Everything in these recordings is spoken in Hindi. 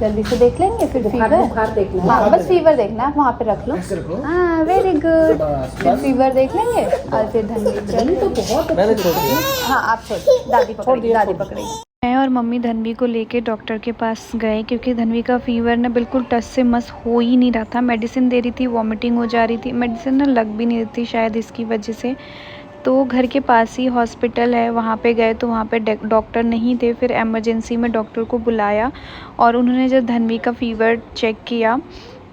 जल्दी से देख लेंगे फिर फीवर। बुखार देखना है। हाँ बस फीवर देखना है, वहाँ पे रख लो। हाँ वेरी गुड। फिर फीवर देख लेंगे और फिर धनवी तो बहुत मैंने छोड़ दिया। हाँ आप छोड़, दादी पकड़ेगी, दादी पकड़ेगी। मैं और मम्मी धनवी को लेके डॉक्टर के पास गए क्योंकि धनवी का फ़ीवर ना बिल्कुल टस से मस हो ही नहीं रहा था। मेडिसिन दे रही थी, वॉमिटिंग हो जा रही थी, मेडिसिन ना लग भी नहीं रही थी शायद इसकी वजह से। तो घर के पास ही हॉस्पिटल है, वहाँ पे गए तो वहाँ पे डॉक्टर नहीं थे। फिर इमरजेंसी में डॉक्टर को बुलाया और उन्होंने जब धनवी का फ़ीवर चेक किया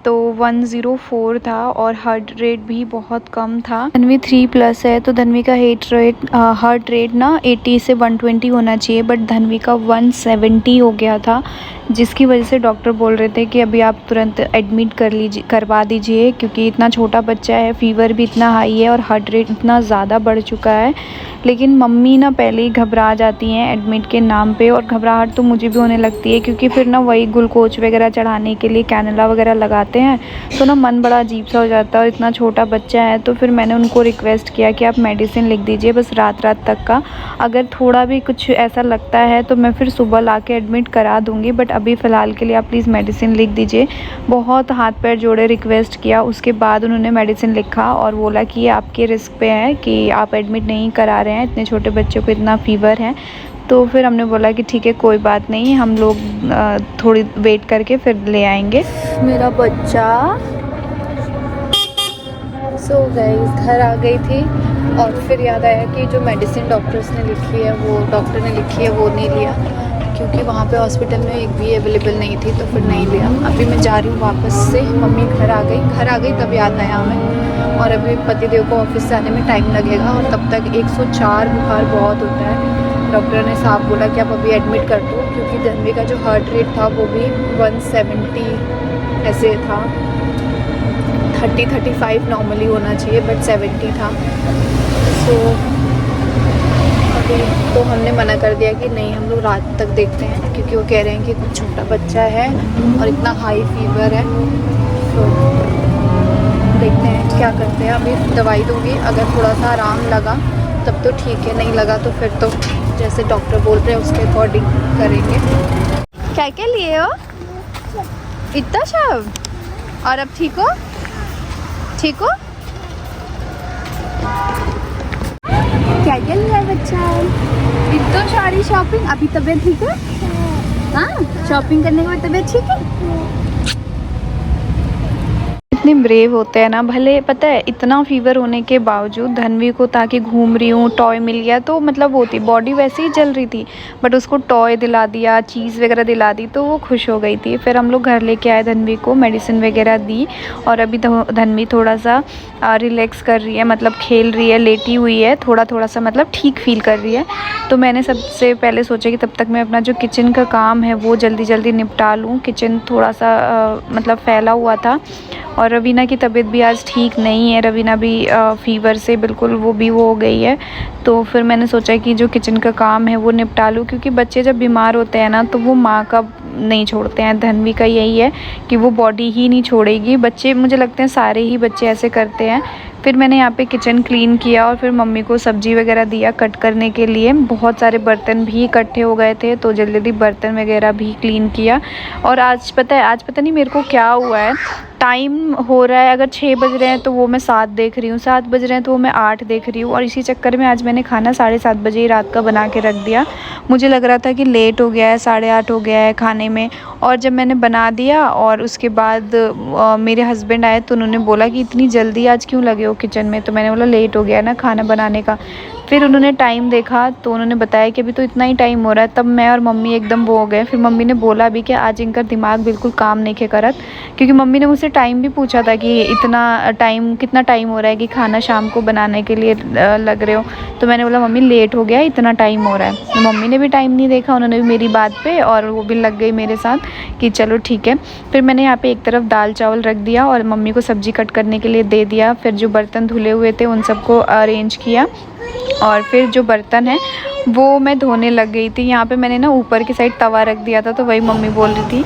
तो 104 था और हार्ट रेट भी बहुत कम था। धनवी 3+ है तो धनवी का हार्ट रेट ना 80 से 120 होना चाहिए, बट धनवी का 170 हो गया था, जिसकी वजह से डॉक्टर बोल रहे थे कि अभी आप तुरंत एडमिट करवा दीजिए क्योंकि इतना छोटा बच्चा है, फ़ीवर भी इतना हाई है और हार्ट रेट इतना ज़्यादा बढ़ चुका है। लेकिन मम्मी ना पहले ही घबरा जाती हैं एडमिट के नाम पे, और घबराहट तो मुझे भी होने लगती है क्योंकि फिर ना वही ग्लूकोज वगैरह चढ़ाने के लिए कैनुला वगैरह लगाते हैं तो ना मन बड़ा अजीब सा हो जाता है और इतना छोटा बच्चा है। तो फिर मैंने उनको रिक्वेस्ट किया कि आप मेडिसिन लिख दीजिए बस रात तक का, अगर थोड़ा भी कुछ ऐसा लगता है तो मैं फिर सुबह ला के एडमिट करा दूँगी, बट अभी फ़िलहाल के लिए आप प्लीज़ मेडिसिन लिख दीजिए। बहुत हाथ पैर जोड़े रिक्वेस्ट किया, उसके बाद उन्होंने मेडिसिन लिखा और बोला कि ये आपके रिस्क पे है कि आप एडमिट नहीं करा रहे हैं, इतने छोटे बच्चों को इतना फ़ीवर है। तो फिर हमने बोला कि ठीक है कोई बात नहीं, हम लोग थोड़ी वेट करके फिर ले आएंगे। मेरा बच्चा सो गाइस घर आ गई थी और फिर याद आया कि जो मेडिसिन डॉक्टर्स ने लिखी है वो नहीं लिया क्योंकि वहाँ पे हॉस्पिटल में एक भी अवेलेबल नहीं थी, तो फिर नहीं लिया। अभी मैं जा रही हूँ वापस से, मम्मी घर आ गई तब याद आया हमें, और अभी पतिदेव को ऑफिस से आने में टाइम लगेगा और तब तक 104 बुखार बहुत होता है। डॉक्टर ने साफ बोला कि आप अभी एडमिट कर दो क्योंकि धनवी का जो हार्ट रेट था वो भी 170 ऐसे था, 30-35 नॉर्मली होना चाहिए बट 70 था। सो अभी तो हमने मना कर दिया कि नहीं हम लोग रात तक देखते हैं क्योंकि वो कह रहे हैं कि इतना छोटा बच्चा है और इतना हाई फीवर है। तो देखते हैं क्या करते हैं, अभी दवाई दूँगी, अगर थोड़ा सा आराम लगा तब तो ठीक है, नहीं लगा तो फिर तो जैसे डॉक्टर बोल रहे हैं उसके अकॉर्डिंग करेंगे। क्या क्या लिए हो इतना सब, और अब ठीक हो? क्या क्या लिया बच्चा? इतना सारी शॉपिंग, अभी तबीयत ठीक है? हाँ शॉपिंग करने के बाद तबीयत ठीक है? इतने ब्रेव होते हैं ना, भले पता है इतना फीवर होने के बावजूद धनवी को ताकि घूम रही हूँ, टॉय मिल गया तो मतलब वो थी, बॉडी वैसे ही जल रही थी बट उसको टॉय दिला दिया, चीज़ वगैरह दिला दी तो वो खुश हो गई थी। फिर हम लोग घर लेके आए धनवी को, मेडिसिन वगैरह दी और अभी धनवी थोड़ा सा रिलैक्स कर रही है, मतलब खेल रही है, लेटी हुई है, थोड़ा सा मतलब ठीक फील कर रही है। तो मैंने सबसे पहले सोचा कि तब तक मैं अपना जो किचन का काम है वो जल्दी निपटा लूँ। किचन थोड़ा सा मतलब फैला हुआ था और रवीना की तबीयत भी आज ठीक नहीं है, रवीना भी फ़ीवर से बिल्कुल वो हो गई है। तो फिर मैंने सोचा कि जो किचन का काम है वो निपटा लूँ क्योंकि बच्चे जब बीमार होते हैं ना तो वो माँ का नहीं छोड़ते हैं। धनवी का यही है कि वो बॉडी ही नहीं छोड़ेगी, बच्चे मुझे लगते हैं सारे ही बच्चे ऐसे करते हैं। फिर मैंने यहाँ पे किचन क्लीन किया और फिर मम्मी को सब्ज़ी वगैरह दिया कट करने के लिए। बहुत सारे बर्तन भी इकट्ठे हो गए थे तो जल्दी बर्तन वगैरह भी क्लीन किया। और आज पता नहीं मेरे को क्या हुआ है, टाइम हो रहा है अगर 6 बज रहे हैं तो वो मैं 7 देख रही हूँ, 7 बज रहे हैं तो वो मैं 8 देख रही हूँ, और इसी चक्कर में आज मैंने खाना 7:30 बजे ही रात का बना के रख दिया। मुझे लग रहा था कि लेट हो गया है, 8:30 हो गया है खाने में, और जब मैंने बना दिया और उसके बाद मेरे हस्बैंड आए तो उन्होंने बोला कि इतनी जल्दी आज क्यों लगे हो किचन में, तो मैंने बोला लेट हो गया ना खाना बनाने का। फिर उन्होंने टाइम देखा तो उन्होंने बताया कि अभी तो इतना ही टाइम हो रहा है। तब मैं और मम्मी एकदम वो हो गए। फिर मम्मी ने बोला भी कि आज इनका दिमाग बिल्कुल काम नहीं खे करत, क्योंकि मम्मी ने मुझसे टाइम भी पूछा था कि कितना टाइम हो रहा है कि खाना शाम को बनाने के लिए लग रहे हो। तो मैंने बोला मम्मी लेट हो गया, इतना टाइम हो रहा है। तो मम्मी ने भी टाइम नहीं देखा, उन्होंने भी मेरी बात पे और वो भी लग गई मेरे साथ कि चलो ठीक है। फिर मैंने यहाँ पे एक तरफ दाल चावल रख दिया और मम्मी को सब्ज़ी कट करने के लिए दे दिया। फिर जो बर्तन धुले हुए थे उन सबको अरेंज किया और फिर जो बर्तन है वो मैं धोने लग गई थी। यहाँ पे मैंने ना ऊपर की साइड तवा रख दिया था तो वही मम्मी बोल रही थी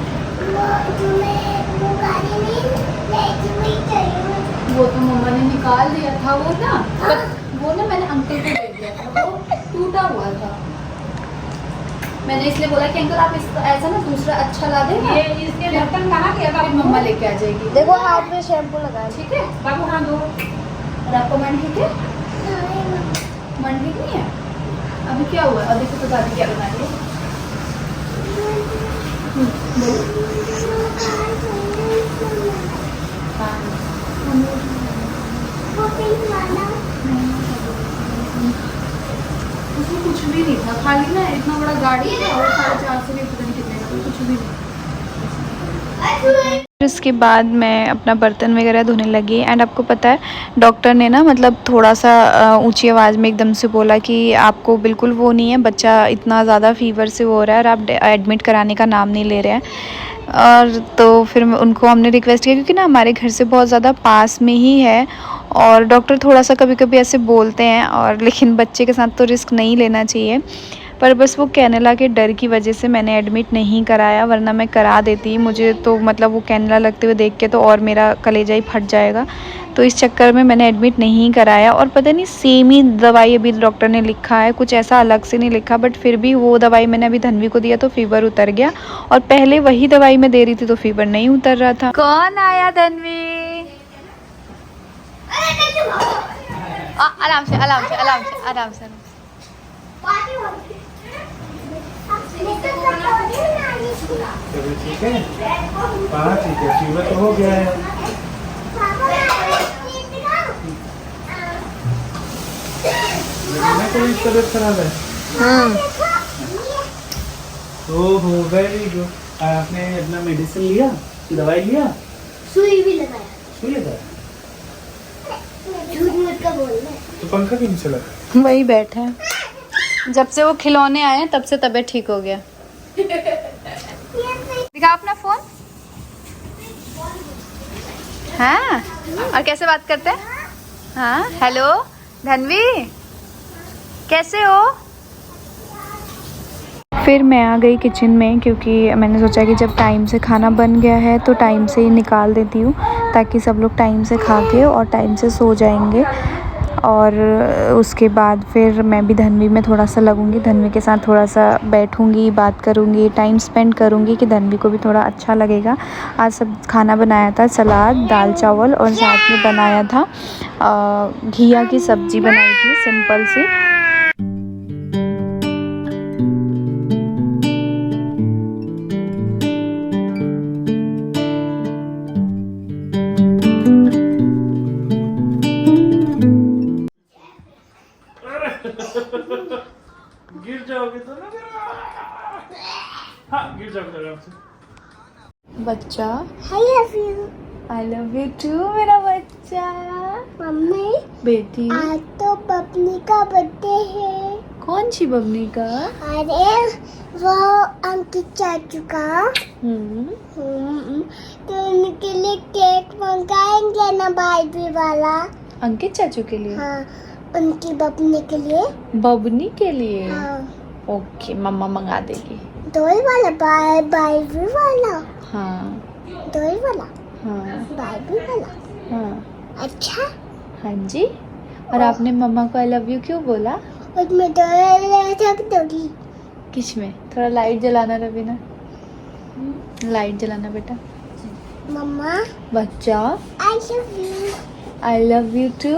वो तो मम्मा ने निकाल दिया था वो ना मैंने अंकल को दे दिया था, वो टूटा हुआ था। मैंने इसलिए बोला कि अंकल आप इसको ऐसा ना दूसरा अच्छा ला दें ना, ये इसके ढक्कन कहाँ गया फिर बाबू? मम्मा लेके आ जाएगी। देखो हाथ में शैम्पू लगा ठीक है। बाबू हाँ दो। और आपका मन ठीक है? मन ठीक नहीं है? अभी क्या हुआ? अभी तो दादी क्या बना रही है? उसमें कुछ भी नहीं था, खाली ना इतना बड़ा गाड़ी था और 450 में पता नहीं कितने का, तो कुछ भी नहीं। फिर उसके बाद मैं अपना बर्तन वगैरह धोने लगी। एंड आपको पता है डॉक्टर ने ना मतलब थोड़ा सा ऊंची आवाज़ में एकदम से बोला कि आपको बिल्कुल वो नहीं है, बच्चा इतना ज़्यादा फीवर से हो रहा है और आप एडमिट कराने का नाम नहीं ले रहे हैं। और तो फिर उनको हमने रिक्वेस्ट किया, क्योंकि ना हमारे घर से बहुत ज़्यादा पास में ही है और डॉक्टर थोड़ा सा कभी कभी ऐसे बोलते हैं, और लेकिन बच्चे के साथ तो रिस्क नहीं लेना चाहिए। पर बस वो कैनेला के डर की वजह से मैंने एडमिट नहीं कराया, वरना मैं करा देती। मुझे तो मतलब वो कैनेला लगते हुए देख के तो और मेरा कलेजा ही फट जाएगा, तो इस चक्कर में मैंने एडमिट नहीं कराया। और पता नहीं सेम ही दवाई अभी डॉक्टर ने लिखा है, कुछ ऐसा अलग से नहीं लिखा, बट फिर भी वो दवाई मैंने अभी धन्वी को दिया तो फीवर उतर गया, और पहले वही दवाई मैं दे रही थी तो फीवर नहीं उतर रहा था। कौन आया धन्वी? आराम से आराम से आराम से आराम से। तबीयत ठीक है? हाँ ठीक है, फीवर तो हो गया है। मैं कोई तबीयत खराब है? ओहो वेरी गुड। आपने अपना मेडिसिन लिया, दवाई लिया? सुई भी लगाया। सुई लगाया? झूठ मूठ का बोलना है। तो पंखा क्यों नहीं चला? वही बैठे हैं, जब से वो खिलौने आए हैं तब से तबीयत ठीक हो गया। दिखा अपना फोन। हाँ, और कैसे बात करते हैं? हाँ, हेलो धन्वी, कैसे हो? फिर मैं आ गई किचन में, क्योंकि मैंने सोचा कि जब टाइम से खाना बन गया है तो टाइम से ही निकाल देती हूँ, ताकि सब लोग टाइम से खा के और टाइम से सो जाएंगे। और उसके बाद फिर मैं भी धन्वी में थोड़ा सा लगूंगी, धन्वी के साथ थोड़ा सा बैठूंगी, बात करूंगी, टाइम स्पेंड करूंगी कि धन्वी को भी थोड़ा अच्छा लगेगा। आज सब खाना बनाया था, सलाद, दाल चावल, और साथ में बनाया था घिया की सब्ज़ी बनाई थी, सिंपल सी। गिर जाओगे तो ना। हाँ गिर जाओगे आराम से। बच्चा, I love you, I love you too मेरा बच्चा। मम्मी। बेटी, आज तो पपनी का बर्थडे है। कौन सी बबनी का? अरे वो अंकित चाचू का। हम्म, तो उनके लिए केक मंगाएंगे ना बार्बी वाला। अंकित चाचू के लिए? हाँ, उनकी बपनी के लिए। बबनी के लिए? हाँ, ओके, मम्मा मंगा देगी। दोई वाला बार्बी वाला। हाँ दोई वाला हाँ बार्बी वाला। हाँ अच्छा, हाँ जी। और आपने मम्मा को आई लव यू क्यों बोला? उसमें दोई रख दोगी। किस में? थोड़ा लाइट जलाना रवीना, लाइट जलाना बेटा। मम्मा बच्चा, I love you. I love you too.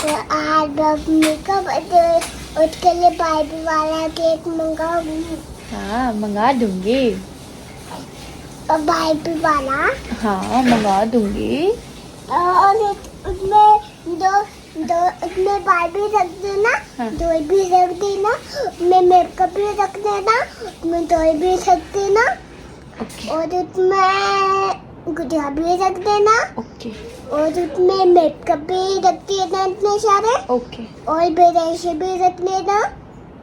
तो आज बपनी का बर्थडे, उसके लिए बार्बी वाला केक मंगाऊंगी। हाँ मंगा दूंगी। और बार्बी वाला। हाँ मंगा दूंगी। और उसमें दो उसमें बार्बी रख देना। हाँ। दोई भी रख देना। उसमें मेकअप भी रख देना। उसमें दोई भी रख देना। ओके और उसमें गुड़िया भी रख देना। ओके और उसमें मेकअप भी रख देना इतने सारे। ओके और ब्रश भी रख देना।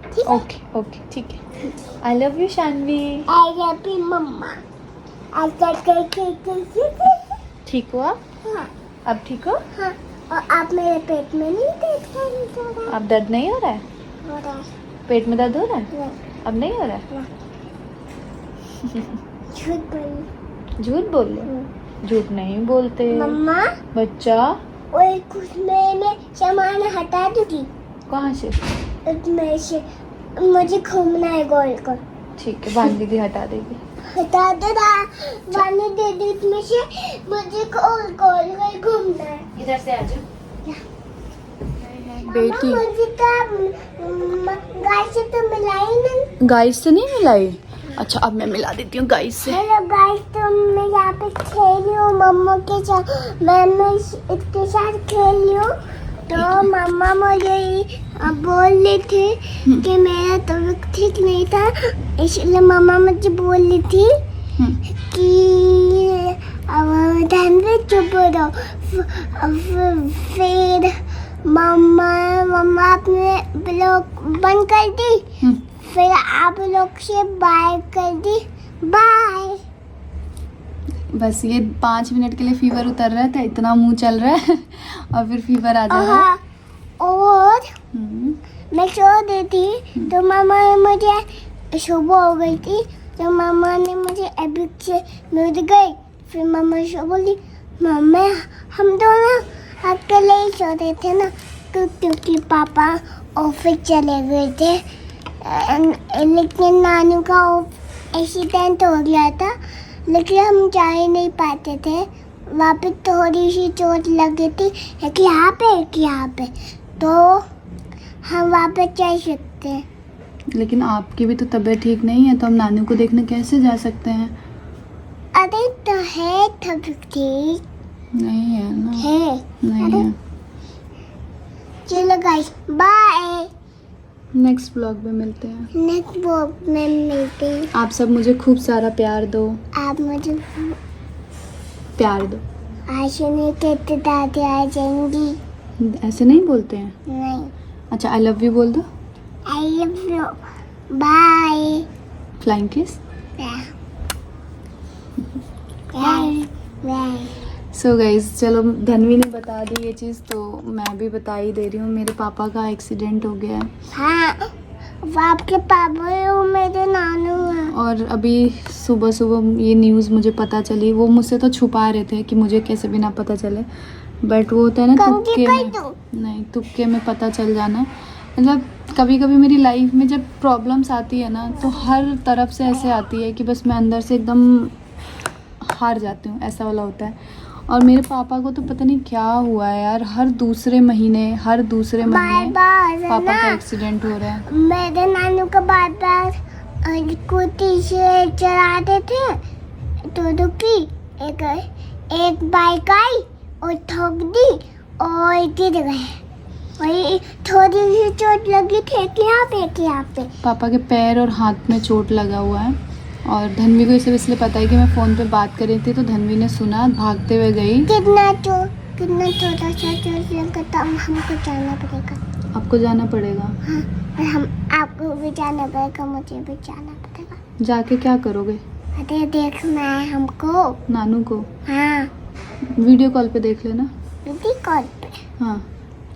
ठीक है? ओके ओके ठीक है। I love you Shanvi. I love you mama. ठीक हो आप? हाँ, अब ठीक हो? हाँ। और आप मेरे पेट में नहीं देख रहे? अब दर्द नहीं हो रहा है? हो रहा है। पेट में दर्द हो रहा है? नहीं, अब नहीं हो रहा है? झूठ बोली। झूठ बोल रहे? झूठ नहीं बोलते मम्मा, बच्चा। और कुछ मैंने सामान हटा दूंगी कहाँ से? उसमें से। मुझे घूमना है गोल गोल। ठीक है, बांध दीदी हटा देगी। हटा दे ना, पानी दे दे इसमें से, मुझे गोल गोल घूमना है। इधर से आ जाओ। बेटी मुझे गाय से तो मिलाई नहीं। गाइस से नहीं मिलाई? अच्छा, अब मैं मिला देती हूँ गाइस से। हेलो गाइस, तो मैं यहाँ पे खेल रही हूँ मम्मा के साथ। मैं इसके साथ खेल रही हूँ, तो मम्मा मुझे बोल रही थी कि मेरा तबीयत ठीक नहीं था, इसलिए मम्मा मुझे बोल रही थी कि अब धनवी चुप रहो। फिर मम्मा आपने ब्लॉग बंद कर दी, फिर आप लोग से बाय कर दी। बाय। बस ये 5 मिनट के लिए फीवर उतर रहा था, इतना मुंह चल रहा है और फिर फीवर आ जा रहा है। और मैं सो रही थी तो मामा ने मुझे सुबह हो गई थी, तो मामा ने मुझे अभी से मिल गई। फिर मामा से बोली, मम्मा हम दोनों अकेले ही सो रहे थे ना, क्योंकि पापा ऑफिस चले गए थे। लेकिन नानू का एक्सीडेंट हो गया था, लेकिन हम जा ही नहीं पाते थे। वहाँ पे थोड़ी सी चोट लगी थी, एक यहाँ पे, तो हम वहाँ पे जा सकते हैं। लेकिन आपकी भी तो तबीयत ठीक नहीं है, तो हम नानू को देखने कैसे जा सकते हैं? अरे तो है तबीयत ठीक नहीं है ना? है। नहीं है। चलो गाइस, बाय। नेक्स्ट ब्लॉग में मिलते हैं। नेक्स्ट ब्लॉग में मिलते हैं। आप सब मुझे खूब सारा प्यार दो। आप मुझे प्यार दो। आज नहीं कहते दादी आ जाएंगी। ऐसे नहीं बोलते हैं। नहीं। अच्छा, आई लव यू बोल दो। I love you. Bye. Flying kiss. Bye. So guys, चलो धनवी ने बता दी ये चीज़, तो मैं भी बता ही दे रही हूँ। मेरे पापा का एक्सीडेंट हो गया है। हाँ, वो आपके पापा है, वो मेरे नानू हैं। और अभी सुबह सुबह ये न्यूज़ मुझे पता चली। वो मुझसे तो छुपा रहे थे कि मुझे कैसे भी ना पता चले, बट वो होता है ना तुक्के में, नहीं तुक्के में पता चल जाना। मतलब कभी कभी मेरी लाइफ में जब प्रॉब्लम्स आती है ना, तो हर तरफ से ऐसे आती है कि बस मैं अंदर से एकदम हार जाती हूँ, ऐसा वाला होता है। और मेरे पापा को तो पता नहीं क्या हुआ है यार, हर दूसरे महीने पापा का एक्सीडेंट हो रहा है। मेरे नानू का बार स्कूटी से चलाते थे, तो रुकी, एक बाइक आई और ठोक दी और गिर गए। वही थोड़ी सी चोट लगी थी, यहाँ पे। पापा के पैर और हाथ में चोट लगा हुआ है। और धनवी को इसे इसलिए पता है कि मैं फ़ोन पे बात कर रही थी, तो धनवी ने सुना, भागते हुए गई। कितना छोटा सा चोट लगा, तो हमको जाना पड़ेगा। आपको जाना पड़ेगा? हाँ, और हम आपको भी जाना पड़ेगा, मुझे भी जाना पड़ेगा। जाके क्या करोगे? अरे देखना है हमको। नानू को? हाँ, वीडियो कॉल पे देख लेना। वीडियो कॉल पे? हाँ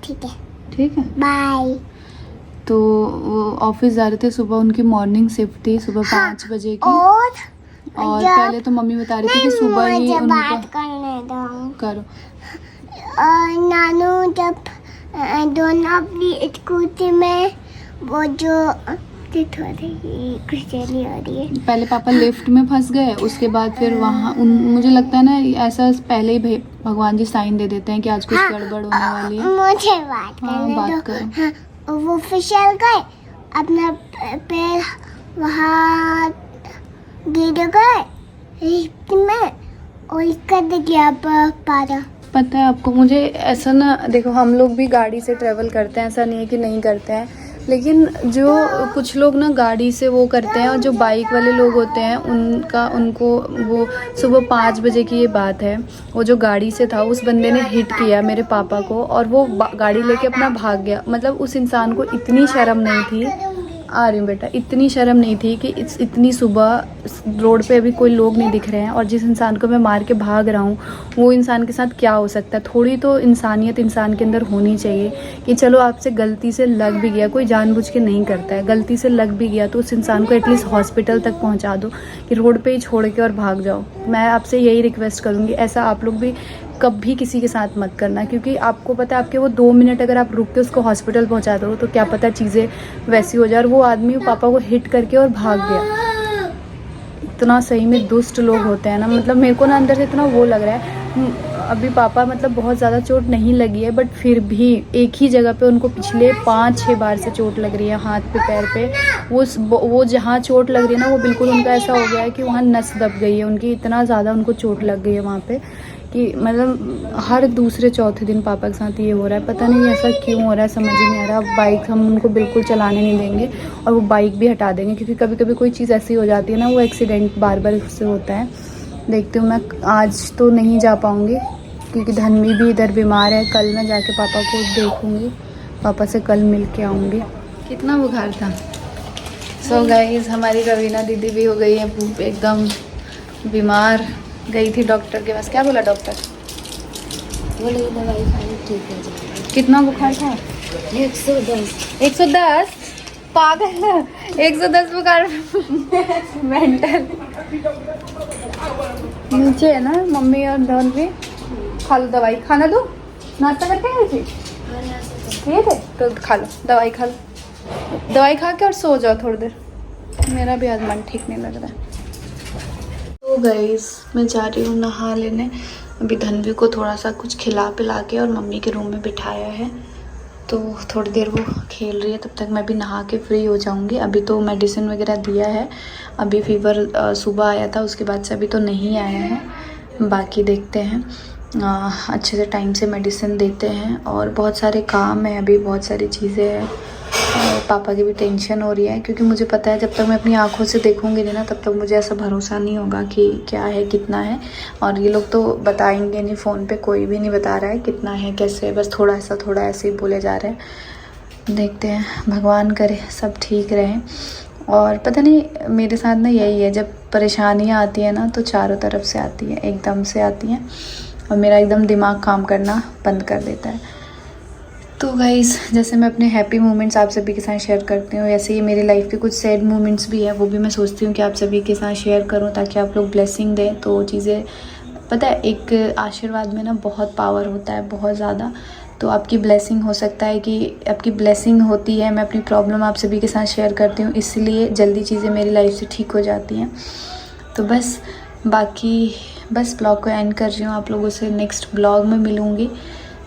ठीक है। ठीक है। बाय। तो वो ऑफिस जा रहे थे, सुबह उनकी मॉर्निंग शिफ्ट थी, सुबह 5 बजे की। और पहले तो मम्मी बता रही थी कि सुबह ही मुझे उनका बात करने दो। करो। नानू जब दोनों अपनी स्कूटी में वो जो खुशहाली हो रही है, पहले पापा लिफ्ट में फंस गए, उसके बाद फिर वहाँ मुझे लगता है ना ऐसा पहले ही भगवान जी साइन दे देते हैं कि आज कुछ गड़बड़ होने वाली है। मुझे बात करने बात दो। करो। हाँ, वो फिसल गए, अपना पैर वहाँ गिर गए लिफ्ट में और कट गया पारा। पता है आपको, मुझे ऐसा ना, देखो हम लोग भी गाड़ी से ट्रैवल करते हैं, ऐसा नहीं है कि नहीं करते हैं, लेकिन जो कुछ लोग ना गाड़ी से वो करते हैं, और जो बाइक वाले लोग होते हैं उनको वो सुबह 5 बजे की ये बात है, वो जो गाड़ी से था उस बंदे ने हिट किया मेरे पापा को, और वो गाड़ी लेके अपना भाग गया। मतलब उस इंसान को इतनी शर्म नहीं थी, आ रही हूँ बेटा, इतनी शर्म नहीं थी कि इतनी सुबह रोड पे अभी कोई लोग नहीं दिख रहे हैं, और जिस इंसान को मैं मार के भाग रहा हूँ वो इंसान के साथ क्या हो सकता है। थोड़ी तो इंसानियत इंसान के अंदर होनी चाहिए कि चलो आपसे गलती से लग भी गया, कोई जानबूझ के नहीं करता है, गलती से लग भी गया तो उस इंसान को एटलीस्ट हॉस्पिटल तक पहुँचा दो, कि रोड पर ही छोड़ के और भाग जाओ। मैं आपसे यही रिक्वेस्ट करूँगी, ऐसा आप लोग भी कभी किसी के साथ मत करना, क्योंकि आपको पता है आपके वो 2 मिनट अगर आप रुक के उसको हॉस्पिटल पहुंचा दो तो क्या पता चीज़ें वैसी हो जाए। और वो आदमी पापा को हिट करके और भाग गया। इतना सही में दुष्ट लोग होते हैं ना, मतलब मेरे को ना अंदर से इतना वो लग रहा है। अभी पापा मतलब बहुत ज़्यादा चोट नहीं लगी है, बट फिर भी एक ही जगह पे उनको पिछले 5-6 बार से चोट लग रही है, हाथ पे पैर पे। वो जहाँ चोट लग रही है ना, वो बिल्कुल उनका ऐसा हो गया है कि वहाँ नस दब गई है उनकी, इतना ज़्यादा उनको चोट लग गई है वहाँ पे कि मतलब हर दूसरे चौथे दिन पापा के साथ ये हो रहा है। पता नहीं ऐसा क्यों हो रहा है, समझ ही नहीं आ रहा। बाइक हम उनको बिल्कुल चलाने नहीं देंगे और वो बाइक भी हटा देंगे, क्योंकि कभी कभी कोई चीज़ ऐसी हो जाती है ना, वो एक्सीडेंट बार बार उससे होता है। देखती हूँ, मैं आज तो नहीं जा पाऊँगी क्योंकि धन्वी भी इधर बीमार है। कल मैं जाके पापा को देखूँगी, पापा से कल मिल के आऊँगी। कितना बुखार था। सो गाइस, हमारी रवीना दीदी भी हो गई है एकदम बीमार। गई थी डॉक्टर के पास। क्या बोला डॉक्टर? बोले दवाई खानी ठीक हो जाएगी। कितना बुखार था? 110। 110? पागल, 110 बुखार। मेंटल। नीचे है ना मम्मी और धन भी। खा लो दवाई, खाना दो। नाश्ता करके गए थे? ये थे तो खा लो दवाई, खा लो दवाई खा के और सो जाओ थोड़ी देर। मेरा भी आज मन ठीक नहीं लग रहा है। तो गाइस, मैं जा रही हूँ नहा लेने। अभी धन्वी को थोड़ा सा कुछ खिला पिला के और मम्मी के रूम में बिठाया है, तो थोड़ी देर वो खेल रही है, तब तक मैं भी नहा के फ्री हो जाऊंगी। अभी तो मेडिसिन वगैरह दिया है, अभी फीवर सुबह आया था, उसके बाद से अभी तो नहीं आया है। बाकी देखते हैं, अच्छे से टाइम से मेडिसिन देते हैं। और बहुत सारे काम है, अभी बहुत सारी चीज़ें हैं। पापा की भी टेंशन हो रही है, क्योंकि मुझे पता है जब तक मैं अपनी आंखों से देखूंगी नहीं ना, तब तक मुझे ऐसा भरोसा नहीं होगा कि क्या है कितना है। और ये लोग तो बताएंगे नहीं, फ़ोन पे कोई भी नहीं बता रहा है कितना है कैसे है, बस थोड़ा ऐसे ही बोले जा रहे हैं। देखते हैं, भगवान करे सब ठीक रहे। और पता नहीं मेरे साथ ना यही है, जब परेशानियाँ आती हैं ना तो चारों तरफ से आती हैं, एकदम से आती हैं, और मेरा एकदम दिमाग काम करना बंद कर देता है। तो गाइस, जैसे मैं अपने हैप्पी मोमेंट्स आप सभी के साथ शेयर करती हूँ, वैसे ही मेरी लाइफ के कुछ सैड मोमेंट्स भी है, वो भी मैं सोचती हूँ कि आप सभी के साथ शेयर करूँ, ताकि आप लोग ब्लेसिंग दें। तो चीज़ें पता है, एक आशीर्वाद में ना बहुत पावर होता है, बहुत ज़्यादा। तो आपकी ब्लेसिंग हो सकता है कि आपकी ब्लेसिंग होती है, मैं अपनी प्रॉब्लम आप सभी के साथ शेयर करती हूँ, इसलिए जल्दी चीज़ें मेरी लाइफ से ठीक हो जाती हैं। तो बस बाकी बस ब्लॉग को एंड कर रही हूँ, आप लोगों से नेक्स्ट ब्लॉग में मिलूँगी।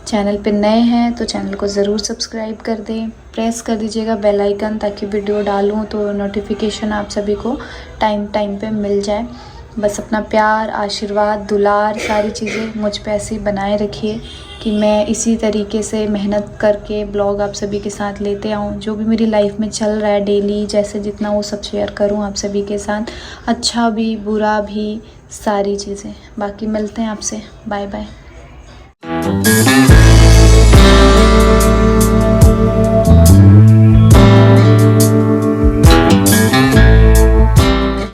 चैनल पे नए हैं तो चैनल को ज़रूर सब्सक्राइब कर दें, प्रेस कर दीजिएगा बेल आइकन, ताकि वीडियो डालूँ तो नोटिफिकेशन आप सभी को टाइम पे मिल जाए। बस अपना प्यार, आशीर्वाद, दुलार, सारी चीज़ें मुझ पे ऐसे ही बनाए रखिए कि मैं इसी तरीके से मेहनत करके ब्लॉग आप सभी के साथ लेते आऊँ। जो भी मेरी लाइफ में चल रहा है डेली, जैसे जितना वो सब शेयर करूँ आप सभी के साथ, अच्छा भी बुरा भी, सारी चीज़ें। बाकी मिलते हैं आपसे, बाय बाय।